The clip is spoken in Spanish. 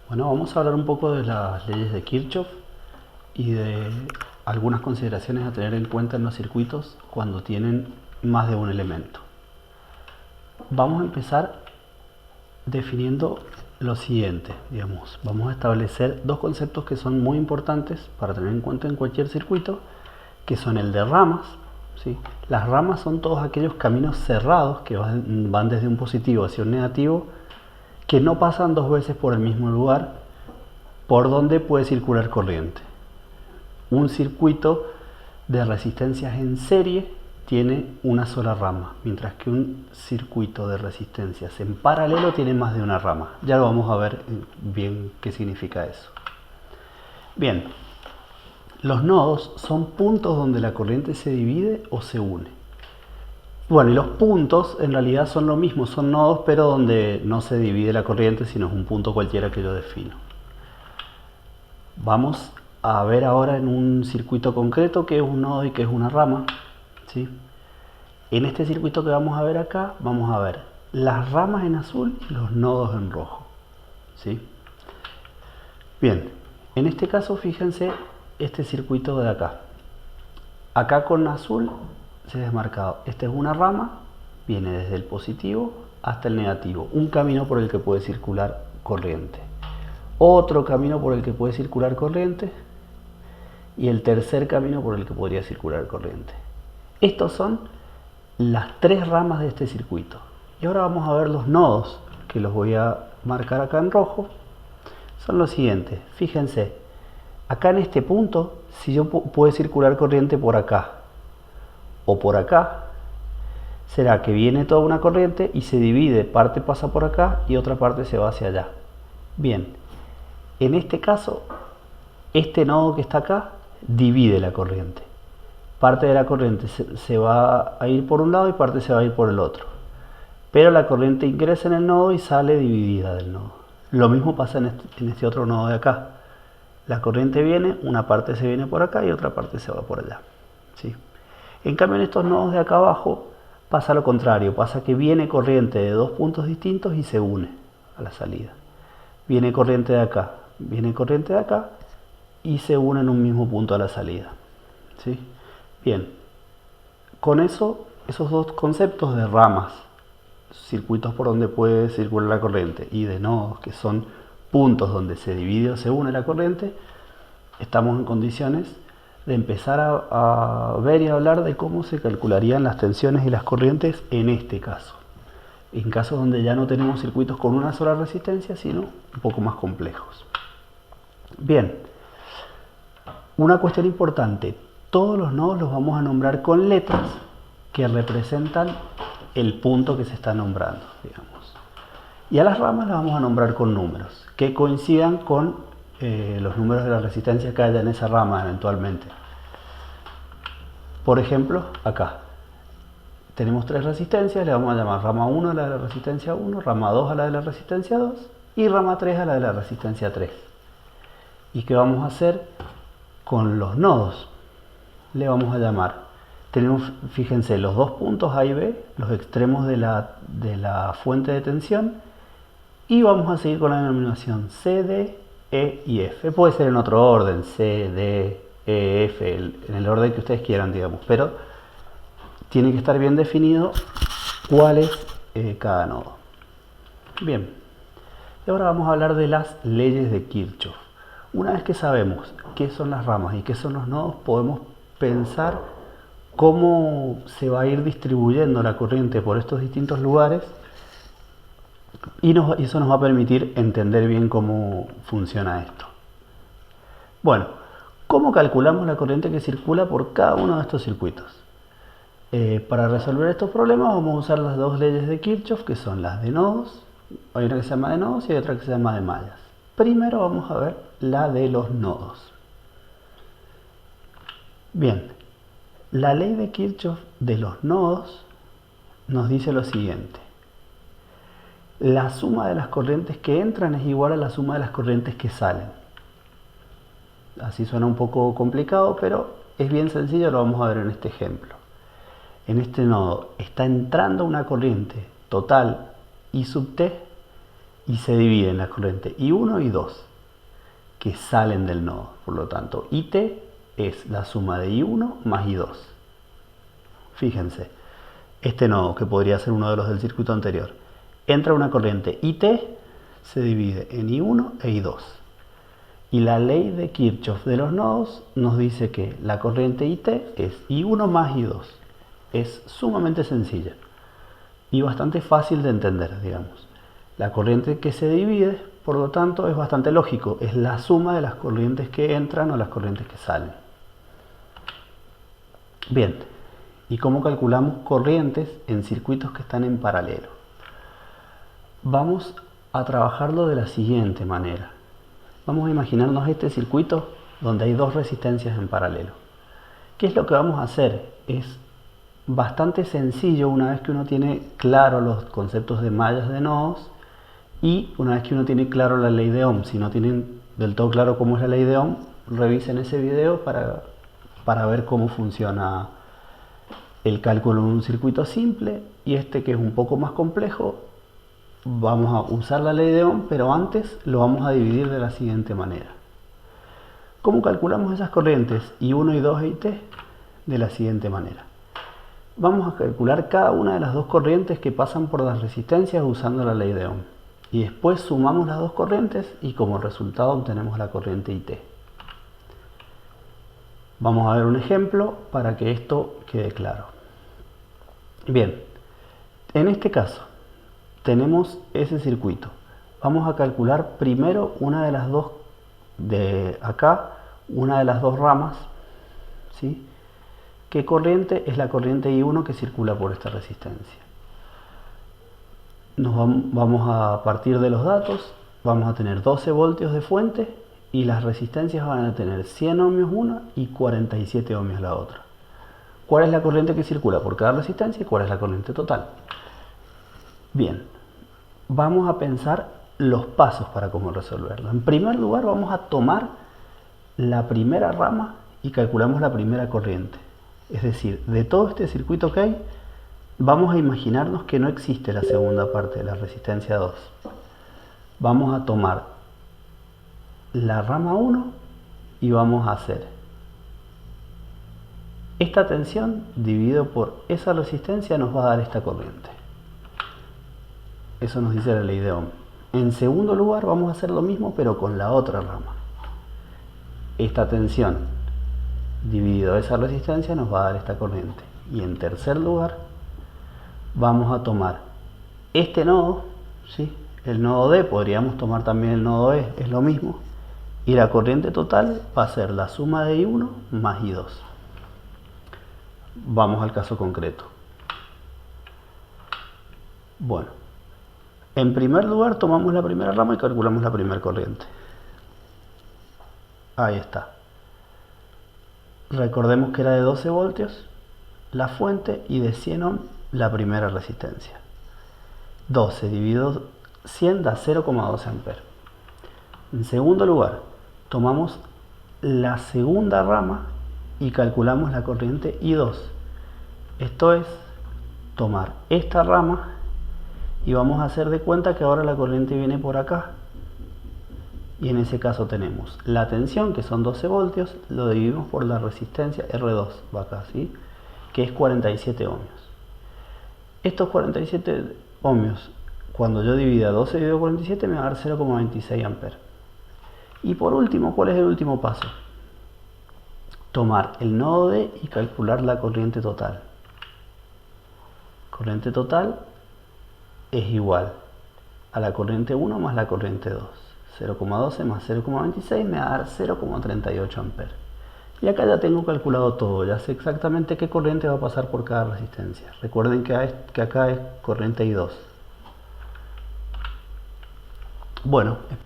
Bueno, vamos a hablar un poco de las leyes de Kirchhoff y de algunas consideraciones a tener en cuenta en los circuitos cuando tienen más de un elemento. Vamos a empezar definiendo lo siguiente, digamos. Vamos a establecer dos conceptos que son muy importantes para tener en cuenta en cualquier circuito, que son el de ramas. ¿Sí? Las ramas son todos aquellos caminos cerrados que van desde un positivo hacia un negativo, que no pasan dos veces por el mismo lugar por donde puede circular corriente. Un circuito de resistencias en serie tiene una sola rama, mientras que un circuito de resistencias en paralelo tiene más de una rama. Ya lo vamos a ver bien qué significa eso. Bien, los nodos son puntos donde la corriente se divide o se une. Bueno, y los puntos en realidad son lo mismo, son nodos, pero donde no se divide la corriente, sino es un punto cualquiera que yo defino. Vamos a ver ahora en un circuito concreto qué es un nodo y qué es una rama. ¿Sí? En este circuito que vamos a ver acá, vamos a ver las ramas en azul y los nodos en rojo. ¿Sí? Bien, en este caso fíjense este circuito de acá. Acá con azul se ha desmarcado. Esta es una rama, viene desde el positivo hasta el negativo. Un camino por el que puede circular corriente. Otro camino por el que puede circular corriente. Y el tercer camino por el que podría circular corriente. Estos son las tres ramas de este circuito. Y ahora vamos a ver los nodos, que los voy a marcar acá en rojo. Son los siguientes. Fíjense, acá en este punto, si yo puedo circular corriente por acá o por acá, será que viene toda una corriente y se divide, parte pasa por acá y otra parte se va hacia allá. Bien, en este caso, este nodo que está acá divide la corriente. Parte de la corriente se va a ir por un lado y parte se va a ir por el otro. Pero la corriente ingresa en el nodo y sale dividida del nodo. Lo mismo pasa en este otro nodo de acá. La corriente viene, una parte se viene por acá y otra parte se va por allá. ¿Sí? En cambio en estos nodos de acá abajo pasa lo contrario. Pasa que viene corriente de dos puntos distintos y se une a la salida. Viene corriente de acá, viene corriente de acá y se une en un mismo punto a la salida. ¿Sí? Bien, con eso, esos dos conceptos de ramas, circuitos por donde puede circular la corriente, y de nodos, que son puntos donde se divide o se une la corriente, estamos en condiciones de empezar a ver y a hablar de cómo se calcularían las tensiones y las corrientes en este caso. En casos donde ya no tenemos circuitos con una sola resistencia, sino un poco más complejos. Bien, una cuestión importante. Todos los nodos los vamos a nombrar con letras que representan el punto que se está nombrando, digamos. Y a las ramas las vamos a nombrar con números, que coincidan con los números de la resistencia que haya en esa rama eventualmente. Por ejemplo, acá tenemos tres resistencias, le vamos a llamar rama 1 a la de la resistencia 1, rama 2 a la de la resistencia 2 y rama 3 a la de la resistencia 3. ¿Y qué vamos a hacer con los nodos? Le vamos a llamar, tenemos, fíjense, los dos puntos A y B, los extremos de la fuente de tensión, y vamos a seguir con la denominación C, D, E y F. Puede ser en otro orden, C, D, E, F, en el orden que ustedes quieran, digamos, pero tiene que estar bien definido cuál es cada nodo. Bien, y ahora vamos a hablar de las leyes de Kirchhoff. Una vez que sabemos qué son las ramas y qué son los nodos, podemos pensar cómo se va a ir distribuyendo la corriente por estos distintos lugares y eso nos va a permitir entender bien cómo funciona esto. Bueno, ¿cómo calculamos la corriente que circula por cada uno de estos circuitos? Para resolver estos problemas vamos a usar las dos leyes de Kirchhoff, que son las de nodos. Hay una que se llama de nodos y hay otra que se llama de mallas. Primero vamos a ver la de los nodos. Bien, la ley de Kirchhoff de los nodos nos dice lo siguiente. La suma de las corrientes que entran es igual a la suma de las corrientes que salen. Así suena un poco complicado, pero es bien sencillo, lo vamos a ver en este ejemplo. En este nodo está entrando una corriente total I sub T y se divide en la corriente I1 y 2 que salen del nodo. Por lo tanto, IT es la suma de I1 más I2. Fíjense, este nodo, que podría ser uno de los del circuito anterior, entra una corriente IT, se divide en I1 e I2. Y la ley de Kirchhoff de los nodos nos dice que la corriente IT es I1 más I2. Es sumamente sencilla y bastante fácil de entender, digamos. La corriente que se divide, por lo tanto, es bastante lógico. Es la suma de las corrientes que entran o las corrientes que salen. Bien, ¿y cómo calculamos corrientes en circuitos que están en paralelo? Vamos a trabajarlo de la siguiente manera. Vamos a imaginarnos este circuito donde hay dos resistencias en paralelo. ¿Qué es lo que vamos a hacer? Es bastante sencillo una vez que uno tiene claro los conceptos de mallas de nodos y una vez que uno tiene claro la ley de Ohm. Si no tienen del todo claro cómo es la ley de Ohm, revisen ese video para ver cómo funciona el cálculo en un circuito simple, y este, que es un poco más complejo, vamos a usar la ley de Ohm, pero antes lo vamos a dividir de la siguiente manera. ¿Cómo calculamos esas corrientes I1 y 2 e IT? De la siguiente manera. Vamos a calcular cada una de las dos corrientes que pasan por las resistencias usando la ley de Ohm. Y después sumamos las dos corrientes y como resultado obtenemos la corriente IT. Vamos a ver un ejemplo para que esto quede claro. Bien, en este caso tenemos ese circuito. Vamos a calcular primero una de las dos de acá, una de las dos ramas, ¿sí? ¿Qué corriente? Es la corriente I1 que circula por esta resistencia. Vamos a partir de los datos. Vamos a tener 12 voltios de fuente y las resistencias van a tener 100 ohmios una y 47 ohmios la otra. ¿Cuál es la corriente que circula por cada resistencia y cuál es la corriente total? Bien, vamos a pensar los pasos para cómo resolverlo. En primer lugar, vamos a tomar la primera rama y calculamos la primera corriente. Es decir, de todo este circuito que hay, vamos a imaginarnos que no existe la segunda parte de la resistencia 2. Vamos a tomar la rama 1 y vamos a hacer esta tensión dividido por esa resistencia, nos va a dar esta corriente. Eso nos dice la ley de Ohm. En segundo lugar, vamos a hacer lo mismo pero con la otra rama. Esta tensión dividido esa resistencia nos va a dar esta corriente. Y en tercer lugar, vamos a tomar este nodo, ¿sí? El nodo D, podríamos tomar también el nodo E, es lo mismo. Y la corriente total va a ser la suma de I1 más I2. Vamos al caso concreto. Bueno, en primer lugar tomamos la primera rama y calculamos la primera corriente. Ahí está. Recordemos que era de 12 voltios la fuente y de 100 ohm la primera resistencia. 12 dividido 100 da 0,12 amperes. En segundo lugar, tomamos la segunda rama y calculamos la corriente I2. Esto es tomar esta rama y vamos a hacer de cuenta que ahora la corriente viene por acá. Y en ese caso tenemos la tensión, que son 12 voltios, lo dividimos por la resistencia R2, va acá, ¿sí? Que es 47 ohmios. Estos 47 ohmios, cuando yo divida 12 dividido 47, me va a dar 0,26 amperes. Y por último, ¿cuál es el último paso? Tomar el nodo D y calcular la corriente total. Corriente total es igual a la corriente 1 más la corriente 2. 0,12 más 0,26 me va a dar 0,38 amperes. Y acá ya tengo calculado todo, ya sé exactamente qué corriente va a pasar por cada resistencia. Recuerden que acá es corriente I2. Bueno.